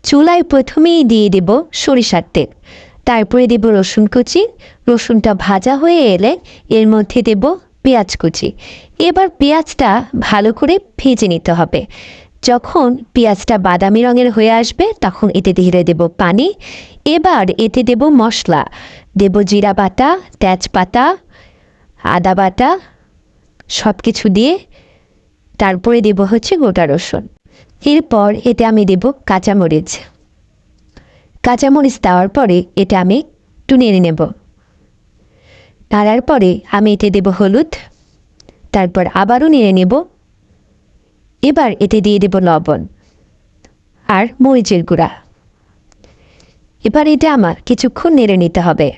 চুলায় প্রথমেই দিয়ে দেব সরিষার তেল, তারপরে দেব রসুন কুচি। রসুনটা ভাজা হয়ে এলে এর মধ্যে দেব পেঁয়াজ কুচি। এবার পেঁয়াজটা ভালো করে ভেজে নিতে হবে। যখন পেঁয়াজটা বাদামি রঙের হয়ে আসবে তখন এতে ধীরে দেব পানি। এবার এতে দেব মশলা, দেব জিরা বাটা, তেজপাতা, আদা বাটা, সব কিছু দিয়ে তারপরে দেব হচ্ছে গোটা রসুন। এরপর এতে আমি দেব কাঁচামরিচ। কাঁচামরিচ দেওয়ার পরে এটা আমি একটু নেড়ে নেব। নাড়ার পরে আমি এতে দেব হলুদ, তারপর আবারও নেড়ে নেব। এবার এতে দিয়ে দেব লবণ আর মরিচের গুঁড়া। এবার এটা আমার কিছুক্ষণ নেড়ে নিতে হবে।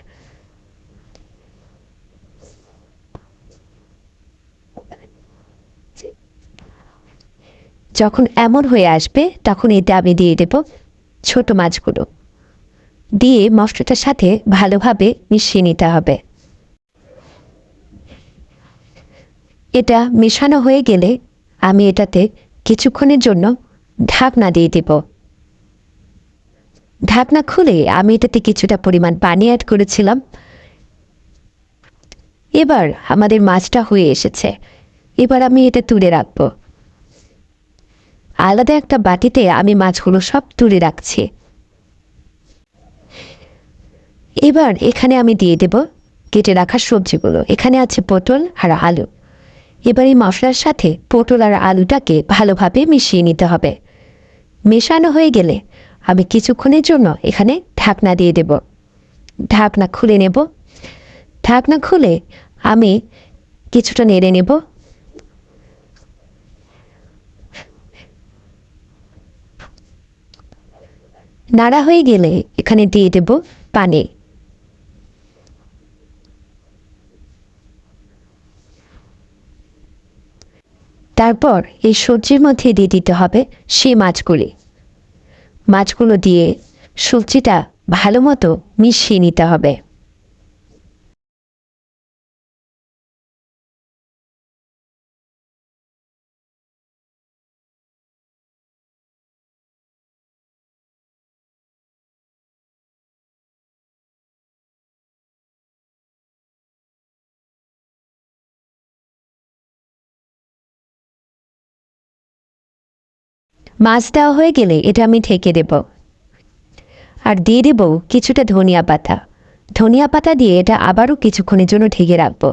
যখন এমন হয়ে আসবে তখন এতে আমি দিয়ে দেব ছোট মাছগুলো, দিয়ে মশলাটার সাথে ভালোভাবে মিশিয়ে নিতে হবে। এটা মেশানো হয়ে গেলে আমি এটাতে কিছুক্ষণের জন্য ঢাকনা দিয়ে দেব। ঢাকনা খুলে আমি এটাতে কিছুটা পরিমাণ পানি অ্যাড করেছিলাম। এবার আমাদের মাছটা হয়ে এসেছে। এবার আমি এটা তুলে রাখব। আলাদা একটা বাটিতে আমি মাছগুলো সব তুলে রাখছি। এবার এখানে আমি দিয়ে দেব কেটে রাখা সবজিগুলো। এখানে আছে পটল আর আলু। এবার এই মশলার সাথে পটল আর আলুটাকে ভালোভাবে মিশিয়ে নিতে হবে। মেশানো হয়ে গেলে আমি কিছুক্ষণের জন্য এখানে ঢাকনা দিয়ে দেব। ঢাকনা খুলে নেব। ঢাকনা খুলে আমি কিছুটা নেড়ে নেব। নাড়া হয়ে গেলে এখানে দিয়ে দেব পানি। তারপর এই সবজির মধ্যে দিয়ে দিতে হবে সেই মাছগুলি। মাছগুলো দিয়ে সবজিটা ভালো মতো মিশিয়ে নিতে হবে। মাছ দেওয়া হয়ে গেলে এটা আমি ঢেকে দেব। আর দিয়ে দেব কিছুটা ধনিয়া পাতা। ধনিয়া পাতা দিয়ে এটা আবারও কিছুক্ষণের জন্য ঢেকে রাখবো।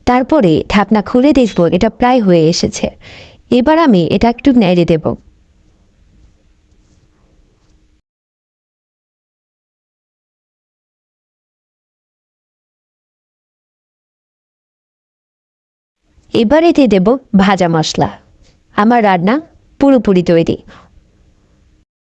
তারপরে ঢাকনা খুলে দেখব এটা প্রায় হয়ে এসেছে। এবার আমি এটা একটু নেড়ে দেব। এবার এতে দেব ভাজা মশলা। আমার রান্না পুরোপুরি তৈরি।